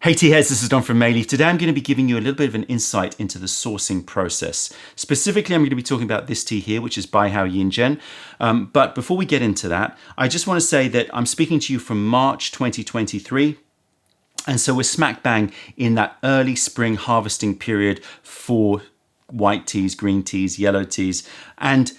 Hey tea heads, this is Don from Mayleaf. Today I'm going to be giving you a little bit of an insight into the sourcing process. Specifically, I'm going to be talking about this tea here, which is Bai Hao Yin Zhen. But before we get into that, I just want to say that I'm speaking to you from March 2023. And so we're smack bang in that early spring harvesting period for white teas, green teas, yellow teas. And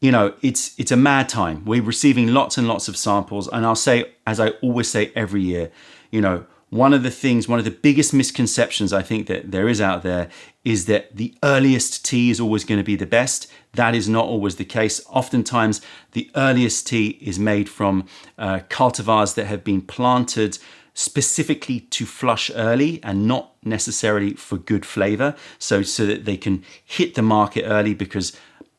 you know, it's a mad time. We're receiving lots and lots of samples. And I'll say, as I always say every year, you know, one of the biggest misconceptions I think that there is out there is that the earliest tea is always going to be the best. That is not always the case. Oftentimes, the earliest tea is made from cultivars that have been planted specifically to flush early and not necessarily for good flavor. So that they can hit the market early, because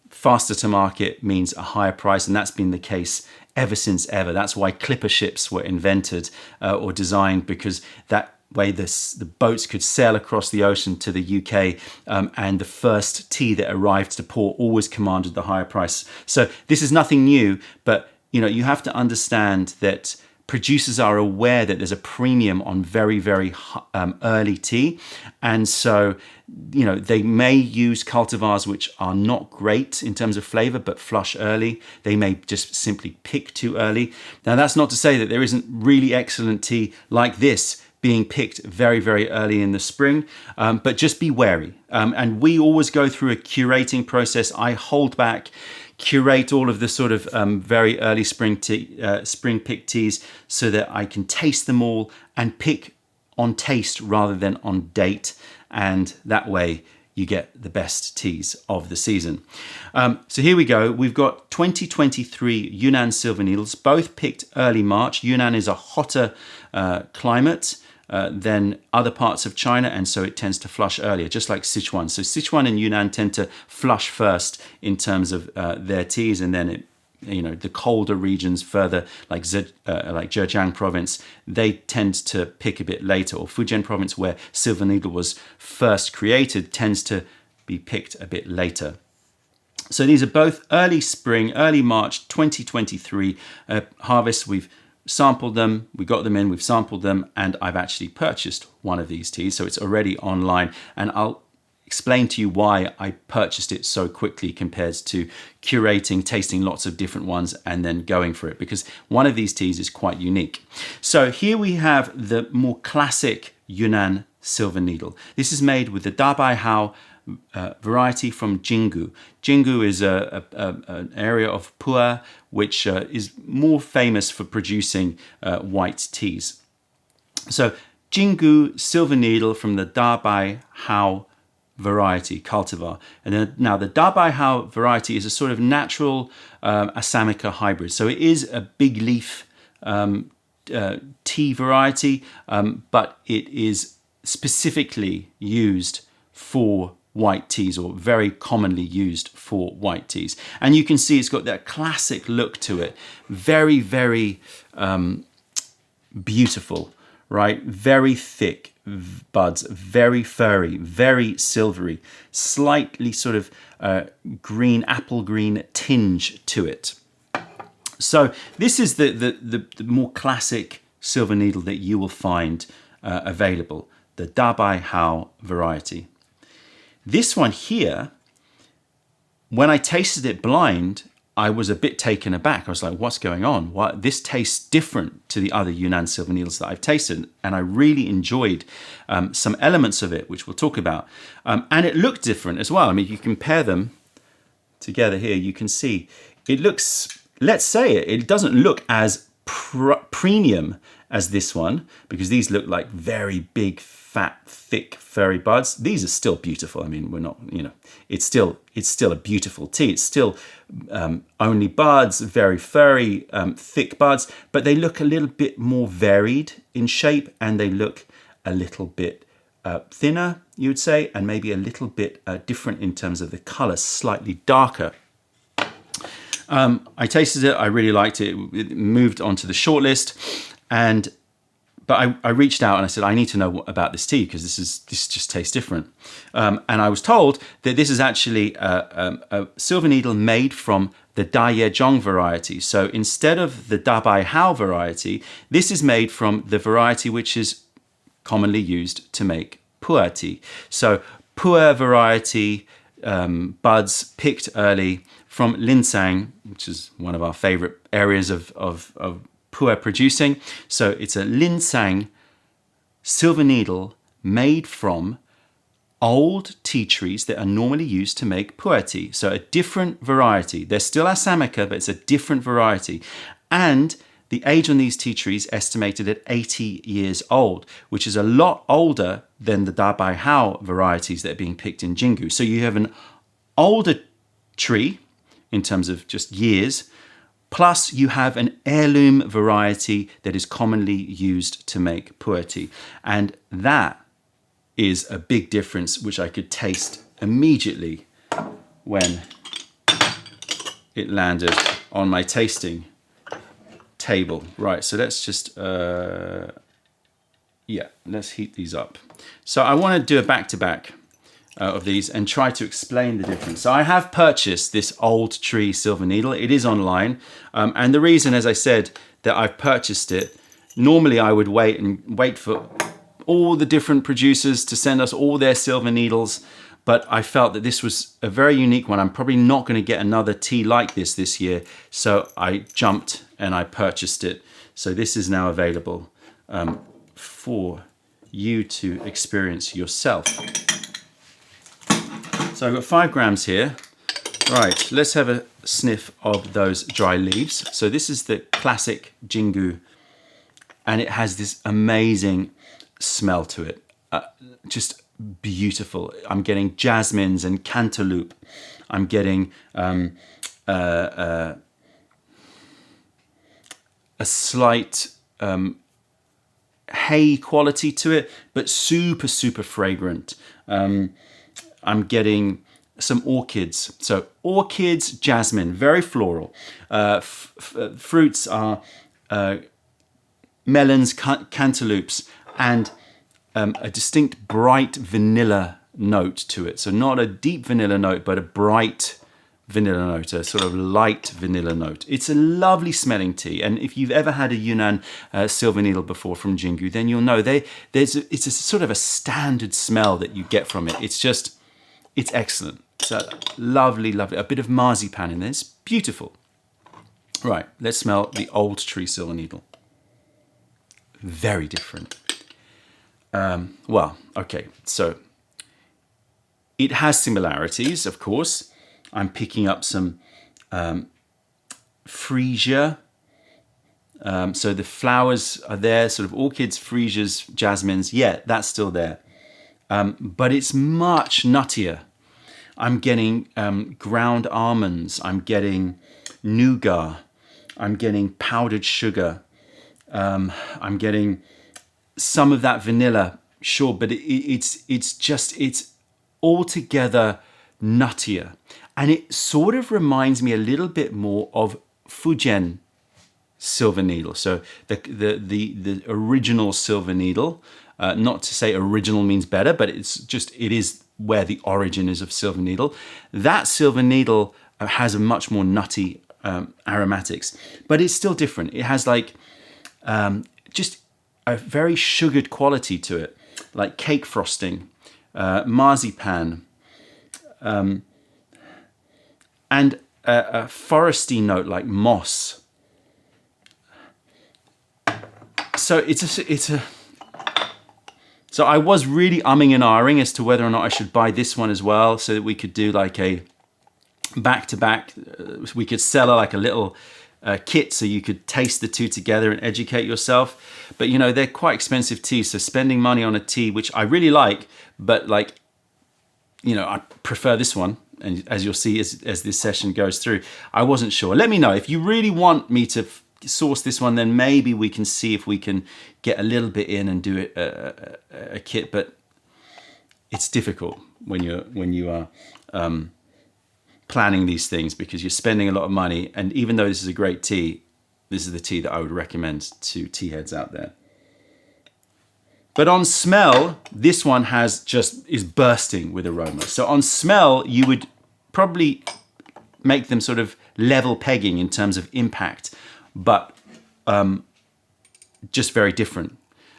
faster to market means a higher price, and that's been the case ever since ever. That's why clipper ships were invented or designed, because that way the boats could sail across the ocean to the UK, and the first tea that arrived to port always commanded the higher price. So this is nothing new, but you know, you have to understand that producers are aware that there's a premium on very, very early tea. And so, you know, they may use cultivars which are not great in terms of flavor, but flush early. They may just simply pick too early. Now, that's not to say that there isn't really excellent tea like this being picked very, very early in the spring, but just be wary. And we always go through a curating process. I hold back, curate all of the sort of very early spring pick teas so that I can taste them all and pick on taste rather than on date. And that way you get the best teas of the season. So here we go. We've got 2023 Yunnan Silver Needles, both picked early March. Yunnan is a hotter climate than other parts of China, and so it tends to flush earlier, just like Sichuan. So Sichuan and Yunnan tend to flush first in terms of their teas, and then the colder regions further, like Zhejiang province, they tend to pick a bit later. Or Fujian province, where Silver Needle was first created, tends to be picked a bit later. So these are both early spring, early March 2023 harvests. We've sampled them, we got them in, we've sampled them, and I've actually purchased one of these teas, so it's already online, and I'll explain to you why I purchased it so quickly compared to curating, tasting lots of different ones and then going for it, because one of these teas is quite unique. So here we have the more classic Yunnan Silver Needle. This is made with the Dabai Hao variety from Jinggu. Jinggu is an area of Pu'er which is more famous for producing white teas. So Jinggu Silver Needle from the Dabai Hao variety cultivar. And then now the Dabai Hao variety is a sort of natural Assamica hybrid. So it is a big leaf tea variety, but it is specifically used for white teas, or very commonly used for white teas. And you can see it's got that classic look to it. Very, very beautiful, right? Very thick buds, very furry, very silvery, slightly sort of green, apple green tinge to it. So this is the more classic Silver Needle that you will find available, the Dabai Hao variety. This one here, when I tasted it blind, I was a bit taken aback. I was like, what's going on? This tastes different to the other Yunnan Silver Needles that I've tasted. And I really enjoyed some elements of it, which we'll talk about. And it looked different as well. I mean, you compare them together here, you can see it looks, let's say it doesn't look as premium as this one, because these look like very big, fat, thick, furry buds. These are still beautiful. I mean, we're not, you know, it's still a beautiful tea. It's still only buds, very furry, thick buds, but they look a little bit more varied in shape, and they look a little bit thinner, you would say, and maybe a little bit different in terms of the color, slightly darker. I tasted it, I really liked it. It moved onto the shortlist, but I reached out and I said, I need to know about this tea, because this just tastes different. And I was told that this is actually a Silver Needle made from the Dayezhong variety. So instead of the Dabai Hao variety, this is made from the variety which is commonly used to make pu'er tea. So pu'er variety, buds picked early from Linsang, which is one of our favorite areas of pu'er producing. So it's a Linsang silver needle made from old tea trees that are normally used to make pu'er tea. So a different variety. They're still Assamica, but it's a different variety. And the age on these tea trees estimated at 80 years old, which is a lot older than the ODDBALL varieties that are being picked in Jingu. So you have an older tree in terms of just years, plus you have an heirloom variety that is commonly used to make pu'er tea. And that is a big difference, which I could taste immediately when it landed on my tasting table. Right, so let's just, let's heat these up. So I want to do a back-to-back of these and try to explain the difference. So I have purchased this Old Tree Silver Needle. It is online. And the reason, as I said, that I've purchased it, normally I would wait for all the different producers to send us all their silver needles, but I felt that this was a very unique one. I'm probably not going to get another tea like this year, so I jumped and I purchased it. So this is now available for you to experience yourself. So I've got 5 grams here. Right, let's have a sniff of those dry leaves. So this is the classic Jingu, and it has this amazing smell to it, just beautiful. I'm getting jasmines and cantaloupe. I'm getting a slight hay quality to it, but super fragrant. I'm getting some orchids. So orchids, jasmine, very floral. Fruits are melons, cantaloupes, and a distinct bright vanilla note to it. So not a deep vanilla note, but a bright vanilla note, a sort of light vanilla note. It's a lovely smelling tea. And if you've ever had a Yunnan silver needle before from Jingu, then you'll know it's a sort of a standard smell that you get from it. It's excellent. So lovely, a bit of marzipan in there. It's beautiful. Right, let's smell the Old Tree Silver Needle. Very different. Well, okay, so it has similarities, of course. I'm picking up some freesia. So the flowers are there, sort of orchids, freesias, jasmines. Yeah, that's still there. But it's much nuttier. I'm getting ground almonds. I'm getting nougat. I'm getting powdered sugar. I'm getting some of that vanilla, sure, but it's altogether nuttier. And it sort of reminds me a little bit more of Fujian silver needle. So the original silver needle, not to say original means better, but it is where the origin is of silver needle. That silver needle has a much more nutty aromatics, but it's still different. It has like just a very sugared quality to it, like cake frosting, marzipan, and a foresty note like moss. So so I was really umming and ahhing as to whether or not I should buy this one as well, so that we could do like a back-to-back. We could sell like a little kit so you could taste the two together and educate yourself. But they're quite expensive teas, so spending money on a tea, which I really like, but like, I prefer this one. And as you'll see as this session goes through, I wasn't sure. Let me know if you really want me to source this one, then maybe we can see if we can get a little bit in and do it a kit. But it's difficult when you are planning these things, because you're spending a lot of money. And even though this is a great tea, this is the tea that I would recommend to tea heads out there. But on smell, this one is bursting with aroma. So on smell, you would probably make them sort of level pegging in terms of impact, but just very different.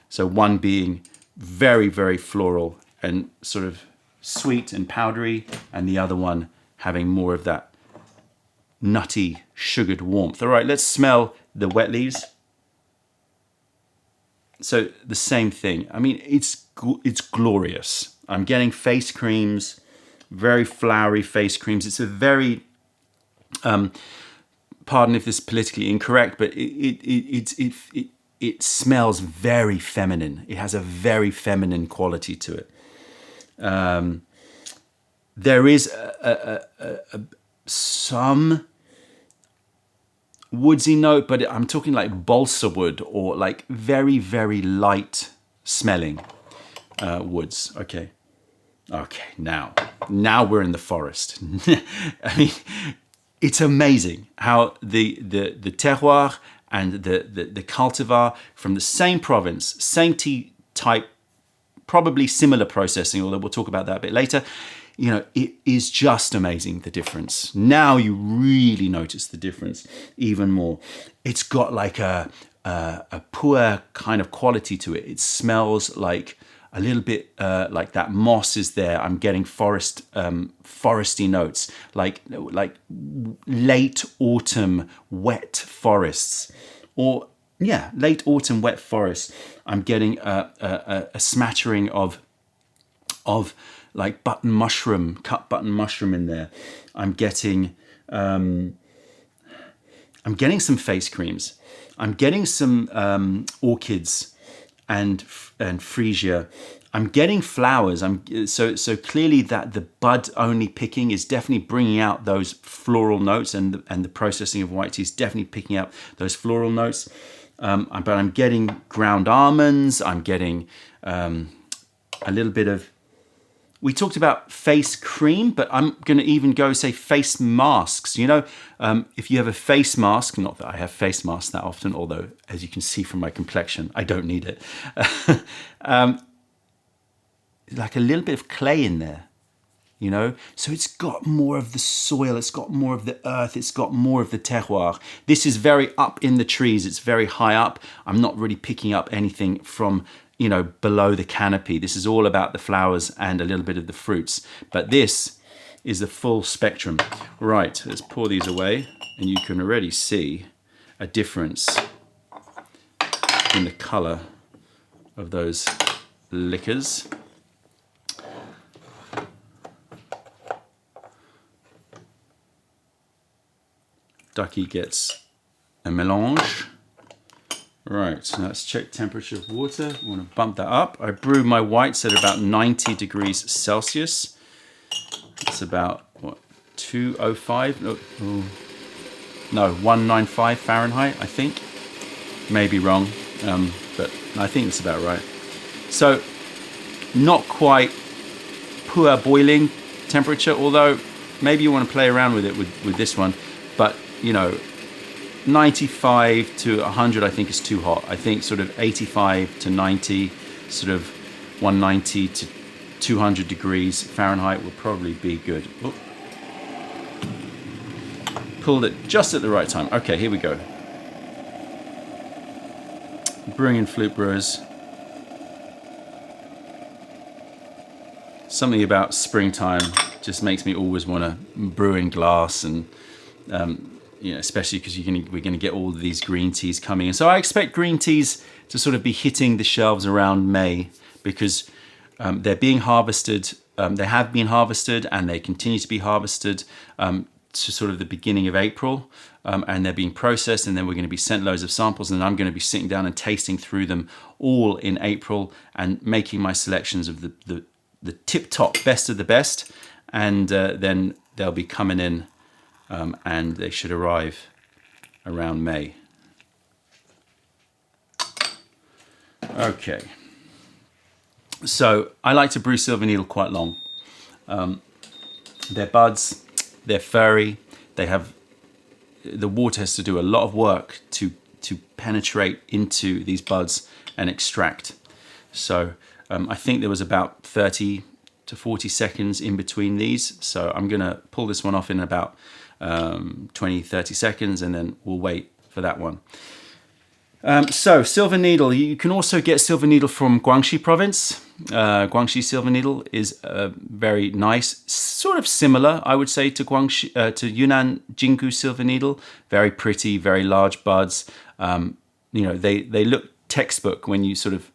So one being very, very floral and sort of sweet and powdery, and the other one having more of that nutty, sugared warmth. All right, let's smell the wet leaves. So the same thing. I mean, it's glorious. I'm getting face creams, very flowery face creams. It's a very, pardon if this is politically incorrect, but it smells very feminine. It has a very feminine quality to it. There is some woodsy note, but I'm talking like balsa wood or like very, very light smelling woods. Okay, now we're in the forest. I mean, it's amazing how the terroir and the cultivar from the same province, same tea type, probably similar processing, although we'll talk about that a bit later. You know, it is just amazing, the difference. Now you really notice the difference even more. It's got like a puer kind of quality to it. It smells like a little bit like that moss is there. I'm getting foresty notes, like late autumn wet forests, or yeah, late autumn wet forests. I'm getting a smattering of like cut button mushroom in there. I'm getting some face creams. I'm getting some orchids and freesia. I'm getting flowers. So clearly that the bud only picking is definitely bringing out those floral notes, and the processing of white tea is definitely picking out those floral notes. But I'm getting ground almonds. I'm getting a little bit of. We talked about face cream, but I'm going to even go say face masks. You know, if you have a face mask, not that I have face masks that often, although as you can see from my complexion, I don't need it. Like a little bit of clay in there, you know? So it's got more of the soil, it's got more of the earth, it's got more of the terroir. This is very up in the trees, it's very high up. I'm not really picking up anything from, you know, below the canopy. This is all about the flowers and a little bit of the fruits. But this is the full spectrum. Right, let's pour these away, and you can already see a difference in the color of those liquors. Ducky gets a melange. Right, so let's check temperature of water. I want to bump that up. I brew my whites at about 90 degrees Celsius. It's about, what, 205? No, 195 Fahrenheit, I think. Maybe wrong, but I think it's about right. So, not quite poor boiling temperature, although maybe you want to play around with it with this one. But, you know, 95 to 100 I think is too hot. I think sort of 85 to 90, sort of 190 to 200 degrees Fahrenheit will probably be good. Oh. Pulled it just at the right time. Okay, here we go. Brewing and Flute Brewers. Something about springtime just makes me always want to brew in glass, and you know, especially because we're going to get all of these green teas coming in. So I expect green teas to sort of be hitting the shelves around May, because they're being harvested. They have been harvested, and they continue to be harvested to sort of the beginning of April. And they're being processed, and then we're going to be sent loads of samples, and I'm going to be sitting down and tasting through them all in April and making my selections of the tip-top best of the best. And then they'll be coming in. And they should arrive around May. Okay. So I like to brew silver needle quite long. They're buds, they're furry, the water has to do a lot of work to penetrate into these buds and extract. So I think there was about 30 to 40 seconds in between these. So I'm gonna pull this one off in about 20-30 seconds, and then we'll wait for that one. So silver needle, you can also get silver needle from Guangxi province. Guangxi silver needle is very nice, sort of similar, I would say, to to Yunnan Jinggu silver needle. Very pretty, very large buds. They look textbook when you sort of,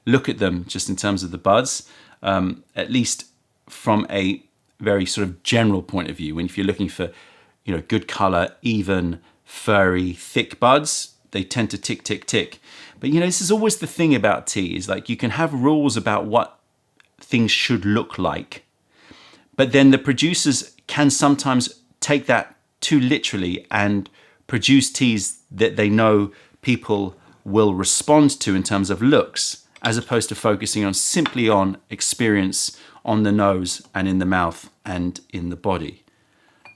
look at them just in terms of the buds, at least from a very sort of general point of view. If you're looking for, good color, even, furry, thick buds, they tend to tick, tick, tick. But this is always the thing about tea, is like you can have rules about what things should look like, but then the producers can sometimes take that too literally and produce teas that they know people will respond to in terms of looks, as opposed to focusing on simply on experience on the nose and in the mouth and in the body.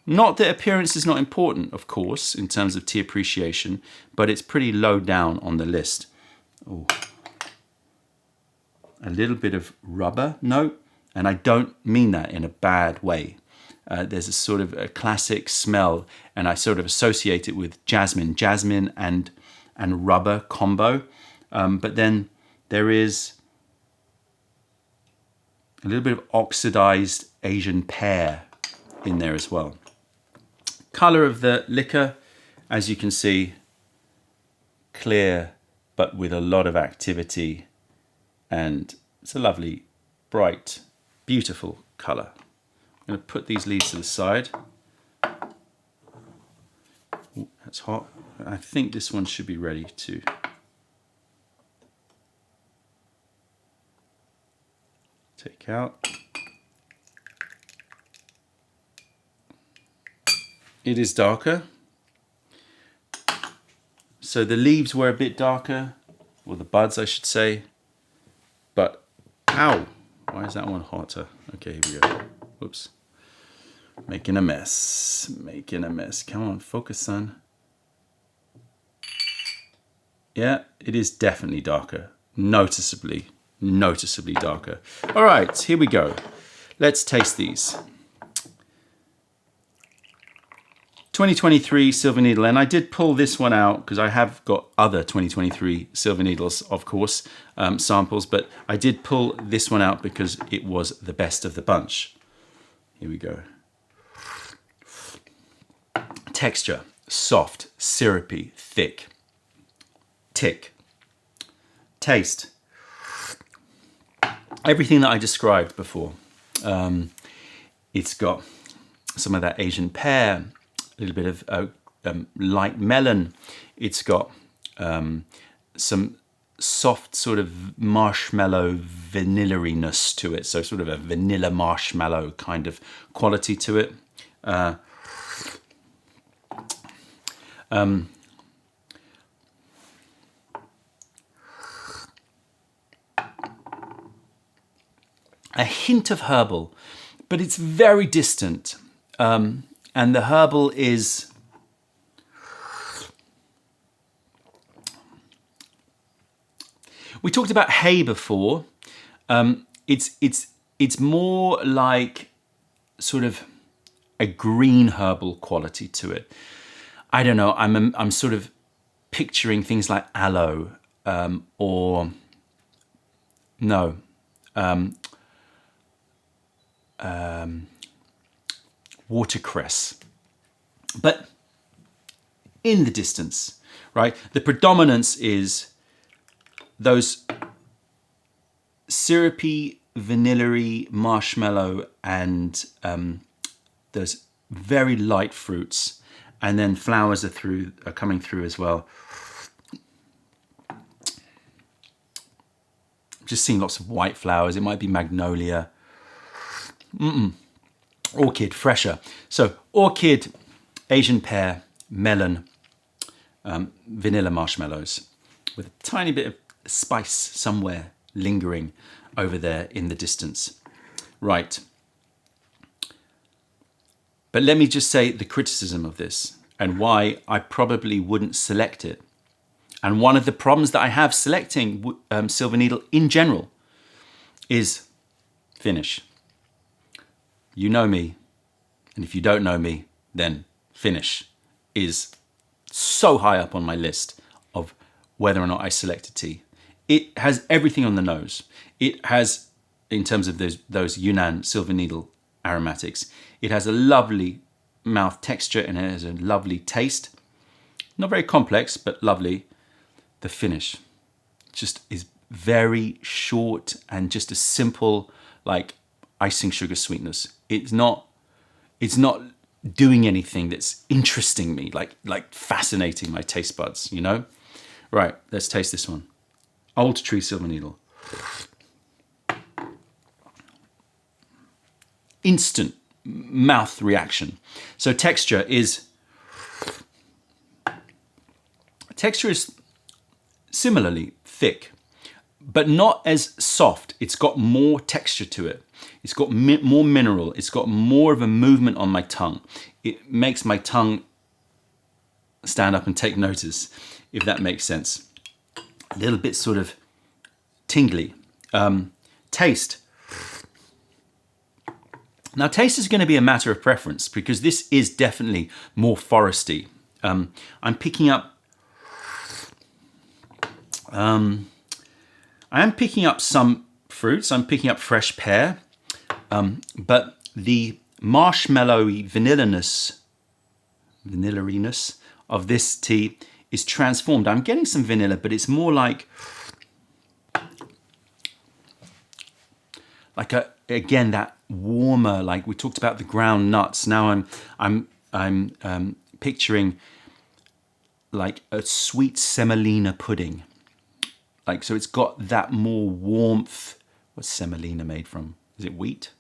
Not that appearance is not important, of course, in terms of tea appreciation, but it's pretty low down on the list. Ooh. A little bit of rubber note, and I don't mean that in a bad way. There's a sort of a classic smell, and I sort of associate it with jasmine and rubber combo. But then there is a little bit of oxidized Asian pear in there as well. Color of the liquor, as you can see, clear but with a lot of activity, and it's a lovely, bright, beautiful color. I'm going to put these leaves to the side. Ooh, that's hot. I think this one should be ready to take out. It is darker. So the leaves were a bit darker, or the buds I should say, but ow, why is that one hotter? Okay, here we go. Whoops. Making a mess. Come on, focus, son. Yeah, it is definitely darker. Noticeably darker. All right, here we go. Let's taste these. 2023 silver needle, and I did pull this one out because I have got other 2023 silver needles, of course, samples, but I did pull this one out because it was the best of the bunch. Here we go. Texture, soft, syrupy, thick. Tick. Taste. Everything that I described before. It's got some of that Asian pear, a little bit of light melon. It's got some soft sort of marshmallow vanilla-iness to it. So sort of a vanilla marshmallow kind of quality to it. A hint of herbal, but it's very distant. And the herbal is we talked about hay before. It's more like sort of a green herbal quality to it. I don't know. I'm sort of picturing things like aloe or no. Watercress, but in the distance, right? The predominance is those syrupy, vanilla-y, marshmallow, and those very light fruits, and then flowers are coming through as well. I'm just seeing lots of white flowers. It might be magnolia. Orchid, fresher. So orchid, Asian pear, melon, vanilla marshmallows with a tiny bit of spice somewhere lingering over there in the distance. Right. But let me just say the criticism of this and why I probably wouldn't select it. And one of the problems that I have selecting silver needle in general is finish. You know me, and if you don't know me, then finish is so high up on my list of whether or not I selected tea. It has everything on the nose. It has, in terms of those Yunnan silver needle aromatics, it has a lovely mouth texture and it has a lovely taste. Not very complex, but lovely. The finish just is very short and just a simple, like icing sugar sweetness. It's not doing anything that's interesting me, like fascinating my taste buds, you know? Right, let's taste this one. Old Tree Silver Needle. Instant mouth reaction. So texture is similarly thick, but not as soft. It's got more texture to it. It's got more mineral. It's got more of a movement on my tongue. It makes my tongue stand up and take notice, if that makes sense. A little bit sort of tingly. Taste. Now, taste is going to be a matter of preference because this is definitely more foresty. I'm picking up. I am picking up some fruits. I'm picking up fresh pear, but the marshmallowy vanilliness of this tea is transformed. I'm getting some vanilla, but it's more like again that warmer. Like we talked about the ground nuts. Now I'm picturing like a sweet semolina pudding. Like, so it's got that more warmth. What's semolina made from? Is it wheat?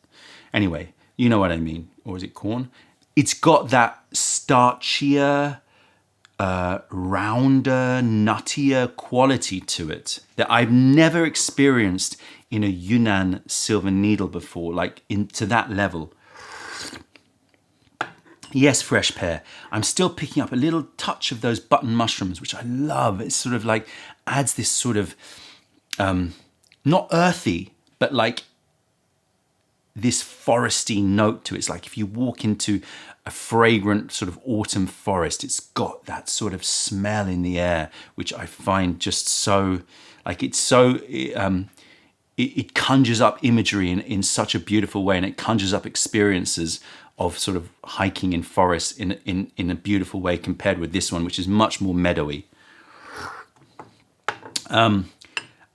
Anyway, you know what I mean. Or is it corn? It's got that starchier, rounder, nuttier quality to it that I've never experienced in a Yunnan silver needle before, like to that level. Yes, fresh pear. I'm still picking up a little touch of those button mushrooms, which I love. It's sort of like adds this sort of, not earthy, but like this foresty note to it. It's like if you walk into a fragrant sort of autumn forest, it's got that sort of smell in the air, which I find just so, like it's so, it conjures up imagery in such a beautiful way, and it conjures up experiences of sort of hiking in forests in a beautiful way compared with this one, which is much more meadowy. And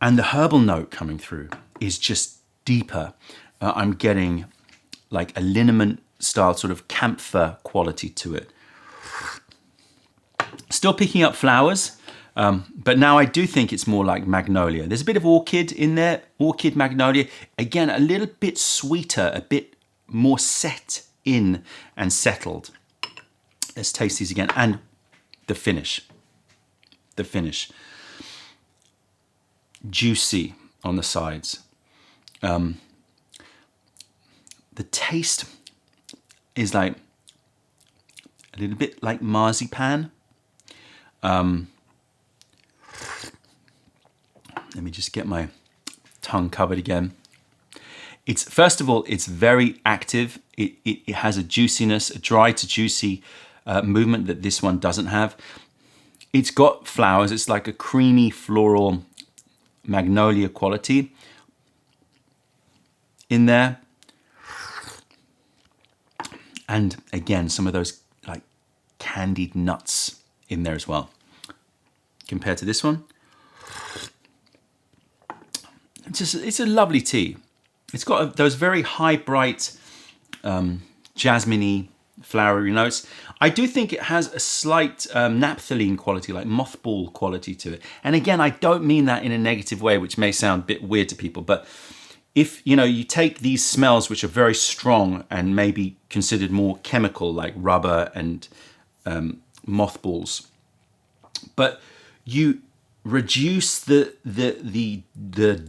the herbal note coming through is just deeper. I'm getting like a liniment style sort of camphor quality to it. Still picking up flowers, but now I do think it's more like magnolia. There's a bit of orchid in there, orchid magnolia. Again, a little bit sweeter, a bit more set in and settled. Let's taste these again. And the finish. The finish. Juicy on the sides. The taste is like a little bit like marzipan. Let me just get my tongue covered again. It's, first of all, it's very active. It has a juiciness, a dry to juicy movement that this one doesn't have. It's got flowers. It's like a creamy floral magnolia quality in there. And again, some of those like candied nuts in there as well. Compared to this one, it's a lovely tea. It's got those very high, bright, jasmine-y, flowery notes. I do think it has a slight naphthalene quality, like mothball quality to it. And again, I don't mean that in a negative way, which may sound a bit weird to people, but if you take these smells, which are very strong and maybe considered more chemical, like rubber and mothballs, but you reduce the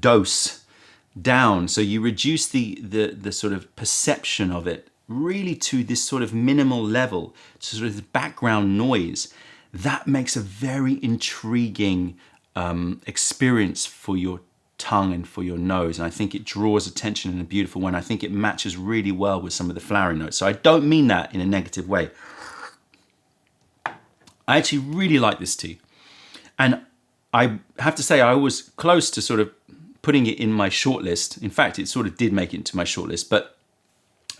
dose down, so you reduce the sort of perception of it really to this sort of minimal level, sort of background noise. That makes a very intriguing experience for your tongue and for your nose, and I think it draws attention in a beautiful way, and I think it matches really well with some of the flowery notes. So I don't mean that in a negative way. I actually really like this tea, and I have to say I was close to sort of putting it in my shortlist. In fact, it sort of did make it into my shortlist, but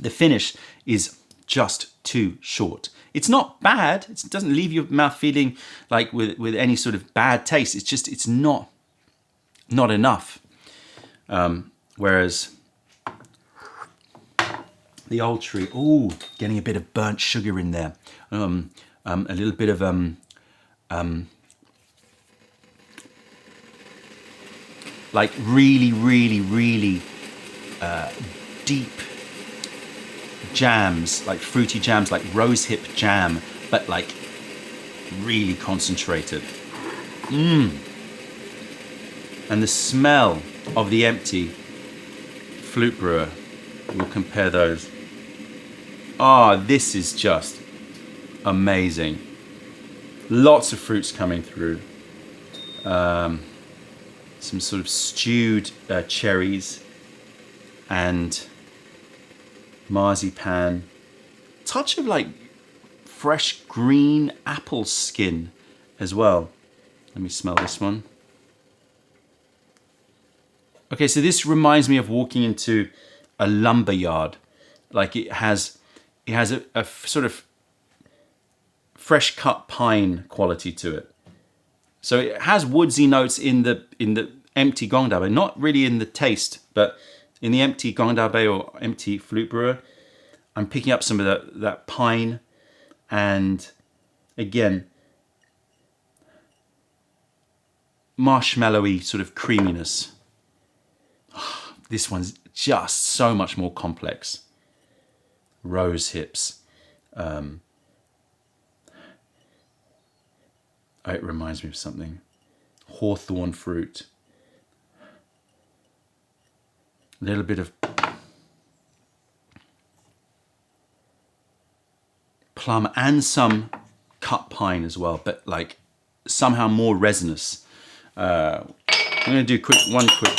the finish is just too short. It's not bad. It doesn't leave your mouth feeling like with any sort of bad taste. It's just, it's not enough. Whereas the Old Tree, oh, getting a bit of burnt sugar in there. A little bit of like really, really, really deep jams, like fruity jams, like rosehip jam, but like really concentrated. And the smell of the empty flute brewer, we'll compare those. Ah, this is just amazing. Lots of fruits coming through. Some sort of stewed cherries and marzipan. Touch of like fresh green apple skin as well. Let me smell this one. Okay, so this reminds me of walking into a lumber yard. Like it has a sort of fresh cut pine quality to it. So it has woodsy notes in the empty gong dabe, not really in the taste, but in the empty gong dabe or empty flute brewer, I'm picking up some of that pine, and again, marshmallowy sort of creaminess. This one's just so much more complex. Rose hips. It reminds me of something. Hawthorn fruit. A little bit of plum and some cut pine as well, but like somehow more resinous. I'm going to do one quick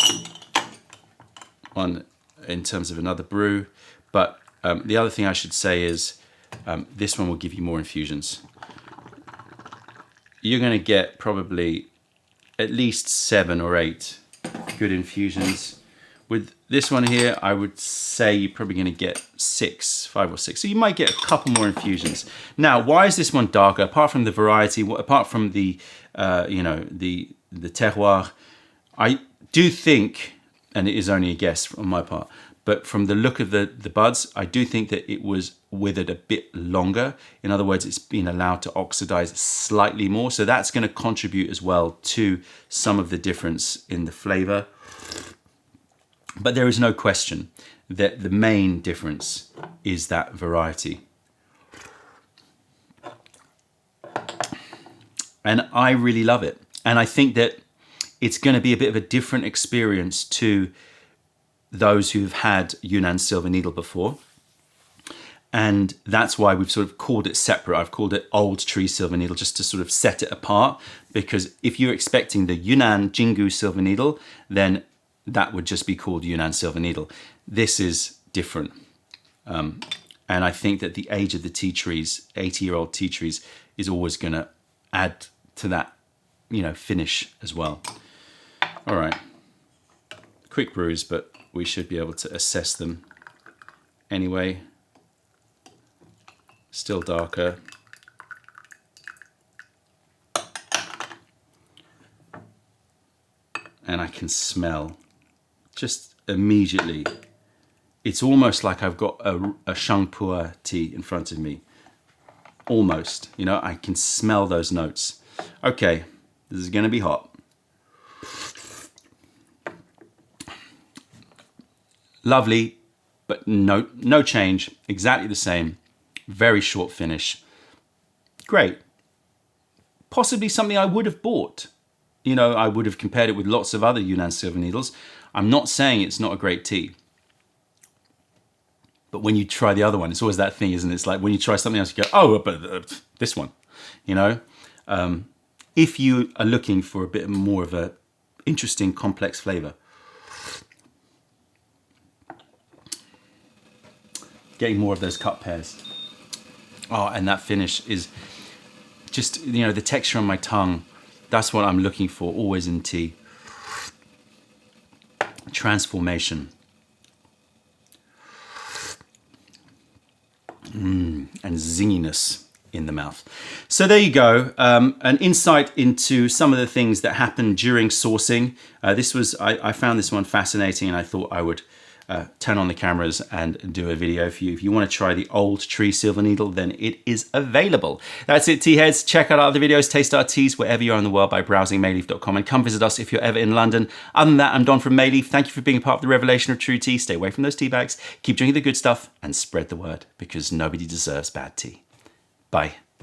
one in terms of another brew, but the other thing I should say is this one will give you more infusions. You're going to get probably at least 7 or 8 good infusions. With this one here, I would say you're probably going to get 5 or 6. So you might get a couple more infusions. Now, why is this one darker? Apart from the variety, apart from the the terroir, I do think, and it is only a guess on my part, but from the look of the buds, I do think that it was withered a bit longer. In other words, it's been allowed to oxidize slightly more. So that's going to contribute as well to some of the difference in the flavor. But there is no question that the main difference is that variety. And I really love it. And I think that it's going to be a bit of a different experience to those who've had Yunnan Silver Needle before. And that's why we've sort of called it separate. I've called it Old Tree Silver Needle just to sort of set it apart. Because if you're expecting the Yunnan Jingu Silver Needle, then that would just be called Yunnan Silver Needle. This is different. And I think that the age of the tea trees, 80-year-old tea trees, is always going to add to that, finish as well. All right. Quick brews, but we should be able to assess them anyway. Still darker. And I can smell just immediately. It's almost like I've got a Shangpua tea in front of me. Almost, I can smell those notes. Okay, this is going to be hot. Lovely, but no change. Exactly the same. Very short finish. Great. Possibly something I would have bought. I would have compared it with lots of other Yunnan Silver Needles. I'm not saying it's not a great tea. But when you try the other one, it's always that thing, isn't it? It's like when you try something else, you go, oh, but this one, If you are looking for a bit more of a interesting, complex flavor. Getting more of those cut pairs. Oh, and that finish is just, the texture on my tongue That's what I'm looking for always in tea. Transformation. And zinginess in the mouth. So there you go, an insight into some of the things that happen during sourcing. I found this one fascinating, and I thought I would turn on the cameras and do a video for you. If you want to try the Old Tree Silver Needle, then it is available. That's it, tea heads. Check out our other videos, taste our teas wherever you are in the world by browsing mayleaf.com, and come visit us if you're ever in London. Other than that, I'm Don from Mayleaf. Thank you for being a part of the revelation of true tea. Stay away from those tea bags, keep drinking the good stuff, and spread the word, because nobody deserves bad tea. Bye.